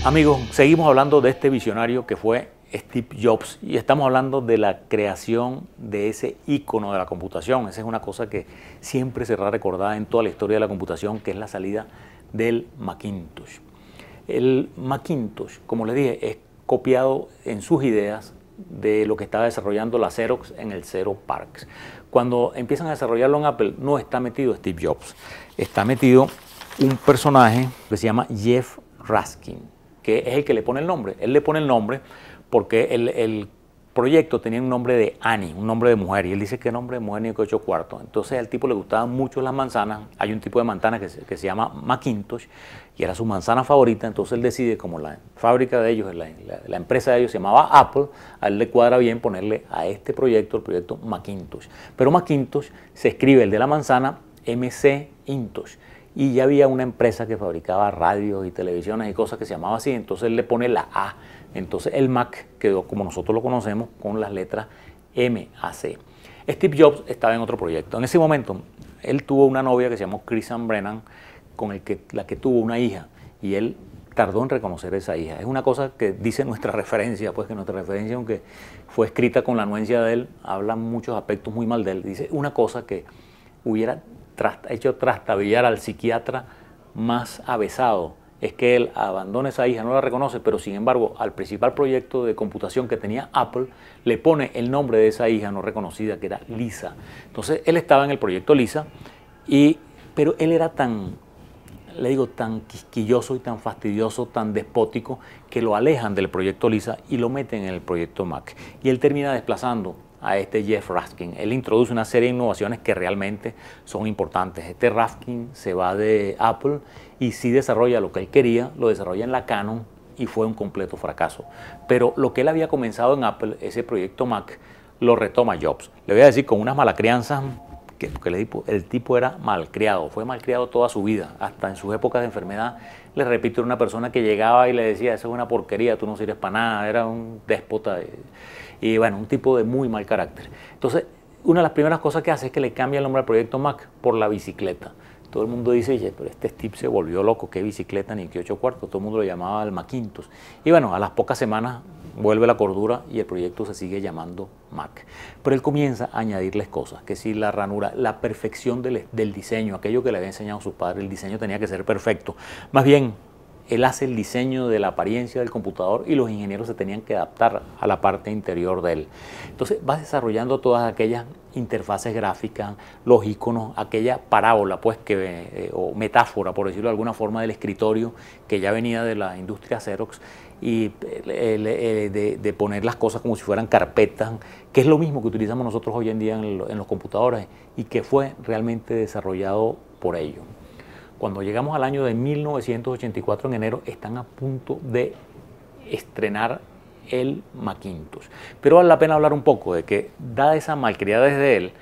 Amigos, seguimos hablando de este visionario que fue Steve Jobs y estamos hablando de la creación de ese ícono de la computación. Esa es una cosa que siempre será recordada en toda la historia de la computación, que es la salida del Macintosh. El Macintosh, como les dije, es copiado en sus ideas de lo que estaba desarrollando la Xerox en el Xerox PARC. Cuando empiezan a desarrollarlo en Apple, no está metido Steve Jobs, está metido un personaje que se llama Jeff Raskin, que es el que le pone el nombre. Él le pone el nombre porque el proyecto tenía un nombre de Annie, un nombre de mujer, y él dice que nombre de mujer ni que 8 cuartos. Entonces al tipo le gustaban mucho las manzanas. Hay un tipo de manzana que se llama Macintosh y era su manzana favorita. Entonces él decide, como la fábrica de ellos, la empresa de ellos se llamaba Apple, a él le cuadra bien ponerle a este proyecto el proyecto Macintosh. Pero Macintosh se escribe, el de la manzana, MC-Intosh. Y ya había una empresa que fabricaba radios y televisiones y cosas que se llamaba así, entonces él le pone la A. Entonces el Mac quedó como nosotros lo conocemos, con las letras MAC. Steve Jobs estaba en otro proyecto. En ese momento él tuvo una novia que se llamó Kristen Brennan, con la que tuvo una hija, y él tardó en reconocer a esa hija. Es una cosa que dice nuestra referencia, pues que nuestra referencia, aunque fue escrita con la anuencia de él, habla muchos aspectos muy mal de él. Dice una cosa que hubiera hecho trastabillar al psiquiatra más avesado, es que él abandona a esa hija, no la reconoce, pero sin embargo al principal proyecto de computación que tenía Apple le pone el nombre de esa hija no reconocida, que era Lisa. Entonces él estaba en el proyecto Lisa, pero él era tan quisquilloso y tan fastidioso, tan despótico, que lo alejan del proyecto Lisa y lo meten en el proyecto Mac. Y él termina desplazando a este Jeff Raskin. Él introduce una serie de innovaciones que realmente son importantes. Este Raskin se va de Apple y sí desarrolla lo que él quería, lo desarrolla en la Canon y fue un completo fracaso. Pero lo que él había comenzado en Apple, ese proyecto Mac, lo retoma Jobs. Le voy a decir con unas malacrianzas, porque el tipo era malcriado, fue malcriado toda su vida, hasta en sus épocas de enfermedad. Le repito, era una persona que llegaba y le decía, eso es una porquería, tú no sirves para nada, era un déspota. Y bueno, un tipo de muy mal carácter. Entonces, una de las primeras cosas que hace es que le cambia el nombre al proyecto Mac por la bicicleta. Todo el mundo dice, pero este Steve se volvió loco, qué bicicleta ni qué 8 cuartos. Todo el mundo lo llamaba el Macintosh. Y bueno, a las pocas semanas vuelve la cordura y el proyecto se sigue llamando Mac. Pero él comienza a añadirles cosas, que si la ranura, la perfección del diseño, aquello que le había enseñado a su padre, el diseño tenía que ser perfecto. Más bien, él hace el diseño de la apariencia del computador y los ingenieros se tenían que adaptar a la parte interior de él. Entonces va desarrollando todas aquellas interfaces gráficas, los iconos, aquella parábola, pues, o metáfora, por decirlo de alguna forma, del escritorio que ya venía de la industria Xerox, y de poner las cosas como si fueran carpetas, que es lo mismo que utilizamos nosotros hoy en día en los computadores y que fue realmente desarrollado por ellos. Cuando llegamos al año de 1984, en enero, están a punto de estrenar el Macintosh. Pero vale la pena hablar un poco de que, dada esa malcriadez de él,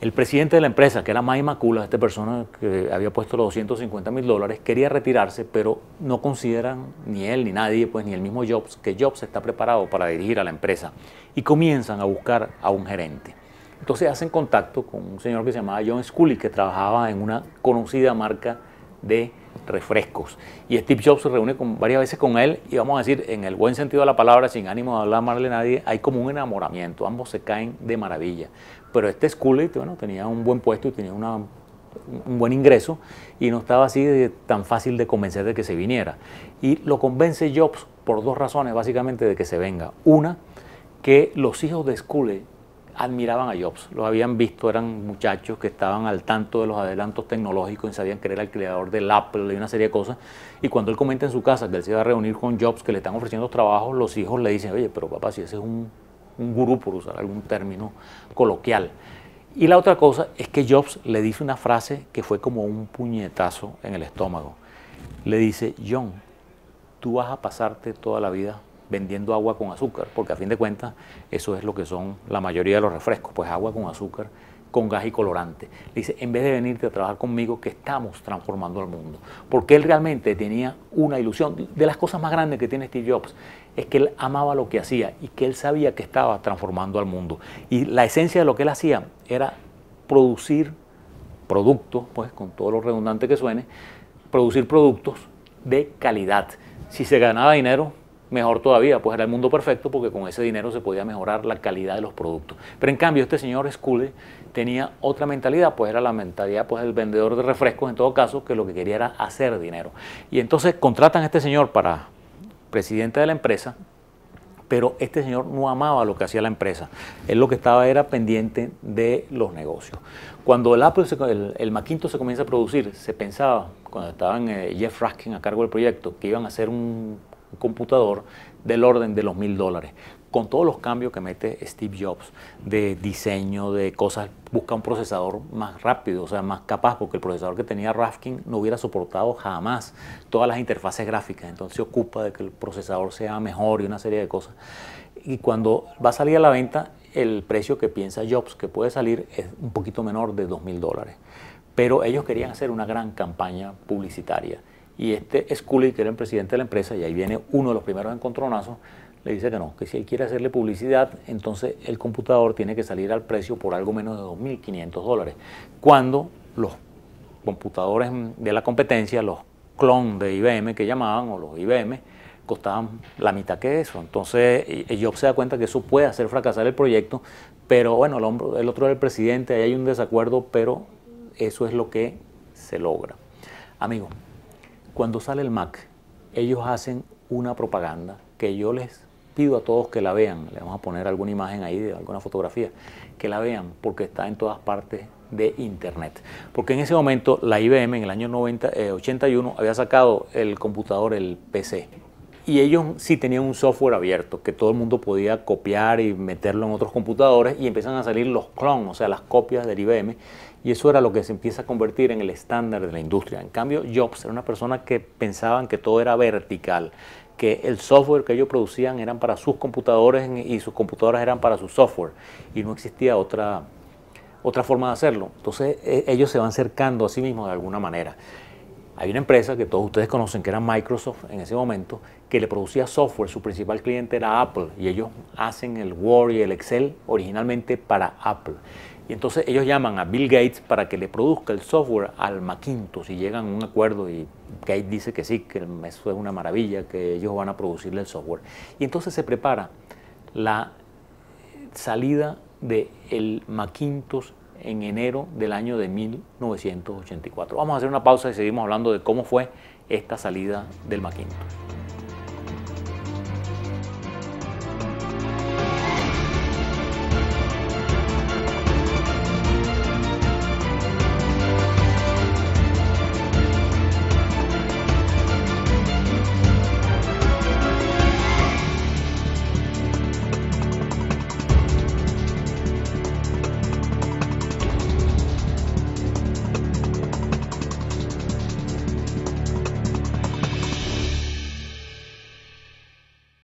el presidente de la empresa, que era Mike McCulloch, esta persona que había puesto los $250.000, quería retirarse, pero no consideran, ni él ni nadie, pues ni el mismo Jobs, que Jobs está preparado para dirigir a la empresa. Y comienzan a buscar a un gerente. Entonces hacen contacto con un señor que se llamaba John Sculley, que trabajaba en una conocida marca de refrescos. Y Steve Jobs se reúne varias veces con él y, vamos a decir, en el buen sentido de la palabra, sin ánimo de hablar mal de nadie, hay como un enamoramiento. Ambos se caen de maravilla. Pero este Sculley, bueno, tenía un buen puesto y tenía un buen ingreso y no estaba así tan fácil de convencer de que se viniera. Y lo convence Jobs por dos razones, básicamente, de que se venga. Una, que los hijos de Sculley admiraban a Jobs, los habían visto, eran muchachos que estaban al tanto de los adelantos tecnológicos y sabían que era el creador del Apple y una serie de cosas. Y cuando él comenta en su casa que él se va a reunir con Jobs, que le están ofreciendo trabajo, los hijos le dicen, oye, pero papá, si ese es un gurú, por usar algún término coloquial. Y la otra cosa es que Jobs le dice una frase que fue como un puñetazo en el estómago. Le dice, John, tú vas a pasarte toda la vida vendiendo agua con azúcar, porque a fin de cuentas eso es lo que son la mayoría de los refrescos, pues agua con azúcar, con gas y colorante. Le dice, en vez de venirte a trabajar conmigo, que estamos transformando el mundo. Porque él realmente tenía una ilusión. De las cosas más grandes que tiene Steve Jobs es que él amaba lo que hacía y que él sabía que estaba transformando al mundo. Y la esencia de lo que él hacía era producir productos, pues con todo lo redundante que suene, producir productos de calidad. Si se ganaba dinero, mejor todavía, pues era el mundo perfecto porque con ese dinero se podía mejorar la calidad de los productos. Pero en cambio este señor Sculley tenía otra mentalidad, pues era la mentalidad pues del vendedor de refrescos en todo caso, que lo que quería era hacer dinero. Y entonces contratan a este señor para presidente de la empresa, pero este señor no amaba lo que hacía la empresa. Él lo que estaba era pendiente de los negocios. Cuando el Macintosh se comienza a producir, se pensaba, cuando estaban Jeff Raskin a cargo del proyecto, que iban a hacer un computador del orden de los $1000. Con todos los cambios que mete Steve Jobs de diseño, de cosas, busca un procesador más rápido, o sea, más capaz, porque el procesador que tenía Raskin no hubiera soportado jamás todas las interfaces gráficas. Entonces se ocupa de que el procesador sea mejor y una serie de cosas. Y cuando va a salir a la venta, el precio que piensa Jobs que puede salir es un poquito menor de $2000. Pero ellos querían hacer una gran campaña publicitaria. Y este Sculley, que era el presidente de la empresa, y ahí viene uno de los primeros encontronazos, le dice que no, que si él quiere hacerle publicidad, entonces el computador tiene que salir al precio por algo menos de $2500. Cuando los computadores de la competencia, los clon de IBM que llamaban, o los IBM, costaban la mitad que eso. Entonces Jobs se da cuenta que eso puede hacer fracasar el proyecto, pero bueno, el otro era el presidente, ahí hay un desacuerdo, pero eso es lo que se logra. Amigos, cuando sale el Mac, ellos hacen una propaganda que yo les pido a todos que la vean. Le vamos a poner alguna imagen ahí, de alguna fotografía, que la vean porque está en todas partes de internet. Porque en ese momento la IBM en el año 81 había sacado el computador, el PC. Y ellos sí tenían un software abierto que todo el mundo podía copiar y meterlo en otros computadores, y empiezan a salir los clones, o sea, las copias del IBM, y eso era lo que se empieza a convertir en el estándar de la industria. En cambio, Jobs era una persona que pensaban que todo era vertical, que el software que ellos producían eran para sus computadores y sus computadoras eran para su software, y no existía otra forma de hacerlo. Entonces ellos se van cercando a sí mismos de alguna manera. Hay una empresa que todos ustedes conocen, que era Microsoft en ese momento, que le producía software. Su principal cliente era Apple, y ellos hacen el Word y el Excel originalmente para Apple. Y entonces ellos llaman a Bill Gates para que le produzca el software al Macintosh, y llegan a un acuerdo, y Gates dice que sí, que eso es una maravilla, que ellos van a producirle el software. Y entonces se prepara la salida del Macintosh en enero del año de 1984. Vamos a hacer una pausa y seguimos hablando de cómo fue esta salida del Macintosh.